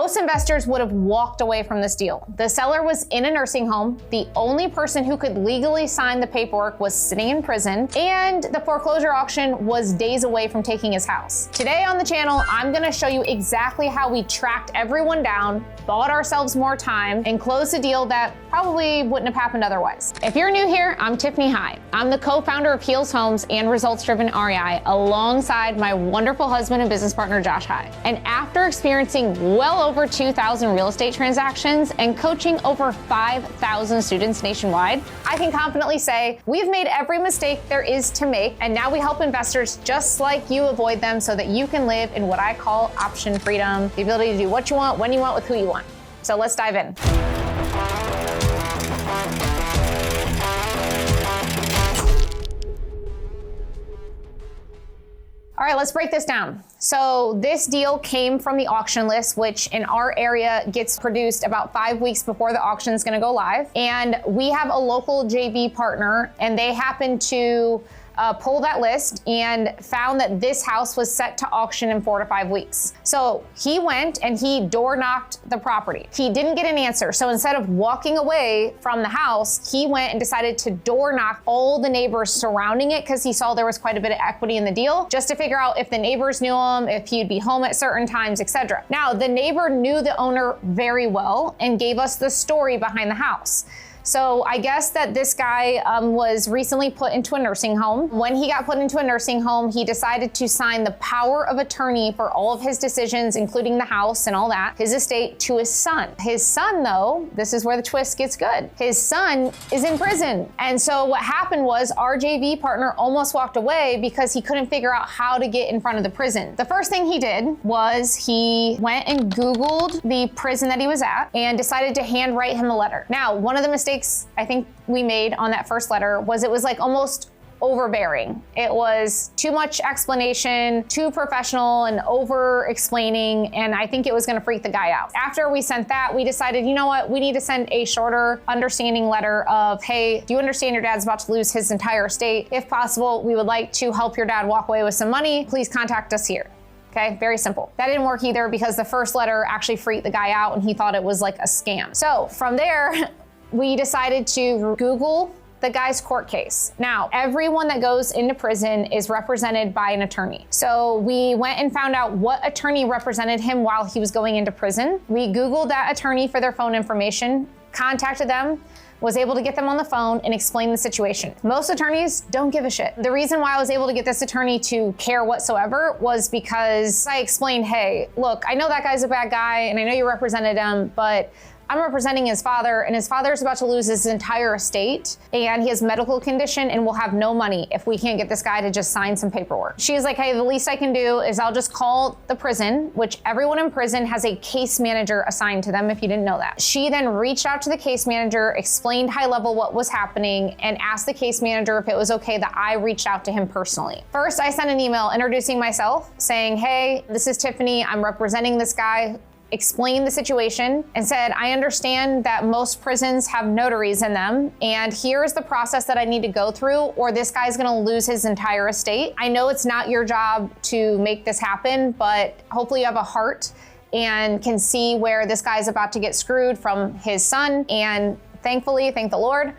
Most investors would have walked away from this deal. The seller was in a nursing home. The only person who could legally sign the paperwork was sitting in prison, and the foreclosure auction was days away from taking his house. Today on the channel, I'm gonna show you exactly how we tracked everyone down, bought ourselves more time, and closed a deal that probably wouldn't have happened otherwise. If you're new here, I'm Tiffany High. I'm the co-founder of Heels Homes and Results Driven REI alongside my wonderful husband and business partner, Josh High. And after experiencing well over 2,000 real estate transactions and coaching over 5,000 students nationwide, I can confidently say we've made every mistake there is to make, and now we help investors just like you avoid them so that you can live in what I call option freedom, the ability to do what you want, when you want, with who you want. So let's dive in. All right, let's break this down. So this deal came from the auction list, which in our area gets produced about 5 weeks before the auction is gonna go live. And we have a local JV partner, and they happen to pull that list and found that this house was set to auction in 4 to 5 weeks. So he went and he door knocked the property. He didn't get an answer. So instead of walking away from the house, he went and decided to door knock all the neighbors surrounding it because he saw there was quite a bit of equity in the deal, just to figure out if the neighbors knew him, if he'd be home at certain times, etc. Now, the neighbor knew the owner very well and gave us the story behind the house. So I guess that this guy was recently put into a nursing home. When he got put into a nursing home, he decided to sign the power of attorney for all of his decisions, including the house and all that, his estate, to his son. His son, though, this is where the twist gets good. His son is in prison. And so what happened was our JV partner almost walked away because he couldn't figure out how to get in front of the prison. The first thing he did was he went and Googled the prison that he was at and decided to handwrite him a letter. Now, one of the mistakes I think we made on that first letter was it was like almost overbearing. It was too much explanation, too professional and over explaining, and I think it was gonna freak the guy out. After we sent that, we decided, you know what, we need to send a shorter understanding letter of, hey, do you understand your dad's about to lose his entire estate? If possible, we would like to help your dad walk away with some money. Please contact us here. Okay, very simple. That didn't work either because the first letter actually freaked the guy out and he thought it was like a scam. So from there, we decided to Google the guy's court case. Now, everyone that goes into prison is represented by an attorney. So we went and found out what attorney represented him while he was going into prison. We Googled that attorney for their phone information, contacted them, was able to get them on the phone and explain the situation. Most attorneys don't give a shit. The reason why I was able to get this attorney to care whatsoever was because I explained, hey, look, I know that guy's a bad guy and I know you represented him, but I'm representing his father, and his father's about to lose his entire estate, and he has medical condition and will have no money if we can't get this guy to just sign some paperwork. She was like, hey, the least I can do is I'll just call the prison, which everyone in prison has a case manager assigned to them, if you didn't know that. She then reached out to the case manager, explained high level what was happening, and asked the case manager if it was okay that I reached out to him personally. First, I sent an email introducing myself, saying, hey, this is Tiffany, I'm representing this guy, explained the situation and said, I understand that most prisons have notaries in them, and here's the process that I need to go through, or this guy's gonna lose his entire estate. I know it's not your job to make this happen, but hopefully you have a heart and can see where this guy's about to get screwed from his son. And thankfully, thank the Lord,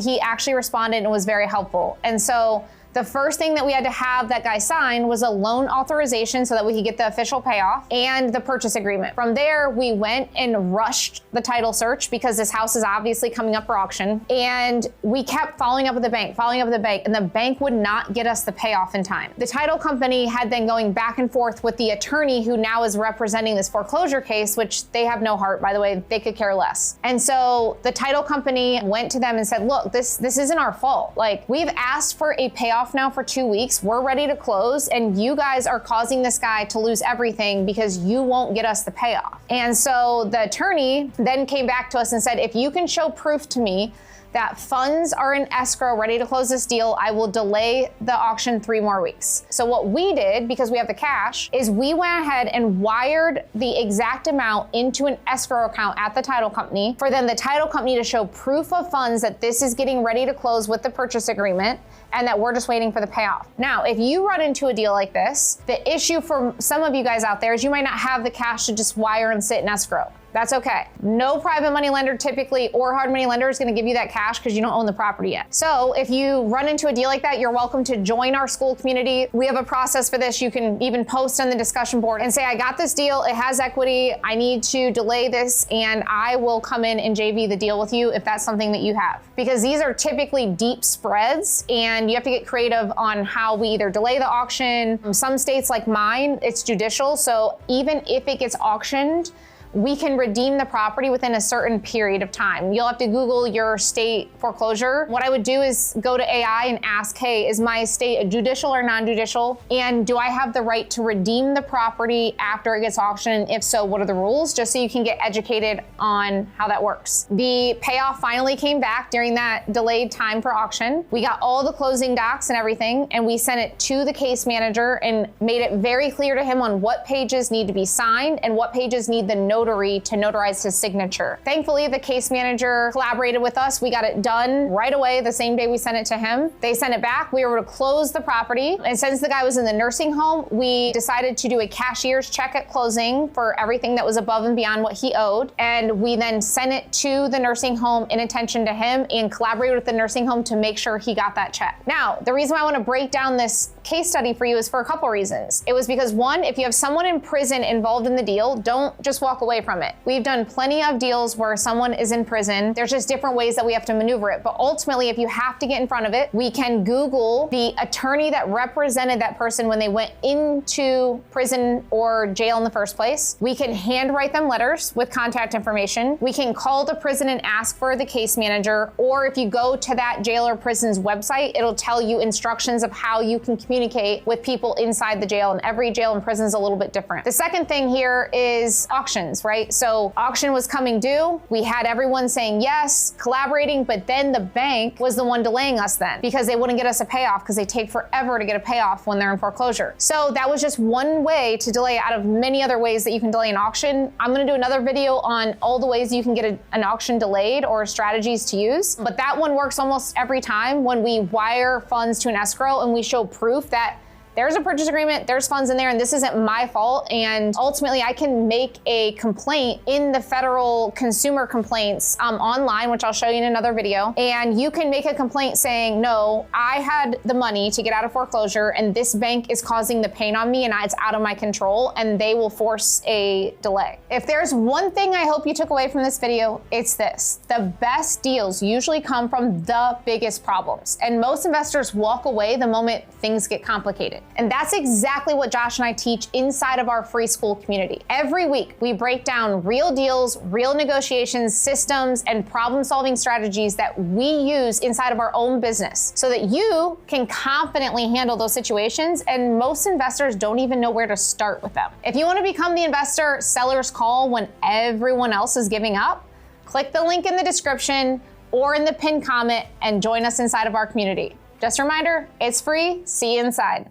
he actually responded and was very helpful. And so the first thing that we had to have that guy sign was a loan authorization so that we could get the official payoff and the purchase agreement. From there, we went and rushed the title search because this house is obviously coming up for auction. And we kept following up with the bank, and the bank would not get us the payoff in time. The title company had been going back and forth with the attorney who now is representing this foreclosure case, which they have no heart, by the way, they could care less. And so the title company went to them and said, look, this isn't our fault. Like, we've asked for a payoff now for 2 weeks. We're ready to close, and you guys are causing this guy to lose everything because you won't get us the payoff. And so the attorney then came back to us and said, if you can show proof to me that funds are in escrow ready to close this deal, I will delay the auction 3 more weeks. So what we did, because we have the cash, is we went ahead and wired the exact amount into an escrow account at the title company for then the title company to show proof of funds that this is getting ready to close with the purchase agreement and that we're just waiting for the payoff. Now, if you run into a deal like this, the issue for some of you guys out there is you might not have the cash to just wire and sit in escrow. That's okay. No private money lender typically or hard money lender is gonna give you that cash because you don't own the property yet. So if you run into a deal like that, you're welcome to join our school community. We have a process for this. You can even post on the discussion board and say, I got this deal, it has equity, I need to delay this, and I will come in and JV the deal with you if that's something that you have. Because these are typically deep spreads and you have to get creative on how we either delay the auction. Some states like mine, it's judicial, so even if it gets auctioned, we can redeem the property within a certain period of time. You'll have to Google your state foreclosure. What I would do is go to AI and ask, hey, is my state a judicial or non-judicial? And do I have the right to redeem the property after it gets auctioned? If so, what are the rules? Just so you can get educated on how that works. The payoff finally came back during that delayed time for auction. We got all the closing docs and everything, and we sent it to the case manager and made it very clear to him on what pages need to be signed and what pages need the notary to notarize his signature. Thankfully, the case manager collaborated with us. We got it done right away the same day we sent it to him. They sent it back. We were able to close the property. And since the guy was in the nursing home, we decided to do a cashier's check at closing for everything that was above and beyond what he owed. And we then sent it to the nursing home in attention to him and collaborated with the nursing home to make sure he got that check. Now, the reason why I want to break down this case study for you is for a couple reasons. It was because, one, if you have someone in prison involved in the deal, don't just walk away from it. We've done plenty of deals where someone is in prison. There's just different ways that we have to maneuver it. But ultimately, if you have to get in front of it, we can Google the attorney that represented that person when they went into prison or jail in the first place. We can handwrite them letters with contact information. We can call the prison and ask for the case manager. Or if you go to that jail or prison's website, it'll tell you instructions of how you can communicate with people inside the jail, and every jail and prison is a little bit different. The second thing here is auctions, right? So auction was coming due. We had everyone saying yes, collaborating, but then the bank was the one delaying us then because they wouldn't get us a payoff because they take forever to get a payoff when they're in foreclosure. So that was just one way to delay out of many other ways that you can delay an auction. I'm gonna do another video on all the ways you can get an auction delayed or strategies to use, but that one works almost every time when we wire funds to an escrow and we show proof that there's a purchase agreement, there's funds in there, and this isn't my fault. And ultimately, I can make a complaint in the federal consumer complaints online, which I'll show you in another video. And you can make a complaint saying, no, I had the money to get out of foreclosure, and this bank is causing the pain on me, and it's out of my control, and they will force a delay. If there's one thing I hope you took away from this video, it's this. The best deals usually come from the biggest problems. And most investors walk away the moment things get complicated. And that's exactly what Josh and I teach inside of our free school community. Every week, we break down real deals, real negotiations, systems, and problem-solving strategies that we use inside of our own business so that you can confidently handle those situations, and most investors don't even know where to start with them. If you want to become the investor sellers call when everyone else is giving up, click the link in the description or in the pinned comment and join us inside of our community. Just a reminder, it's free. See you inside.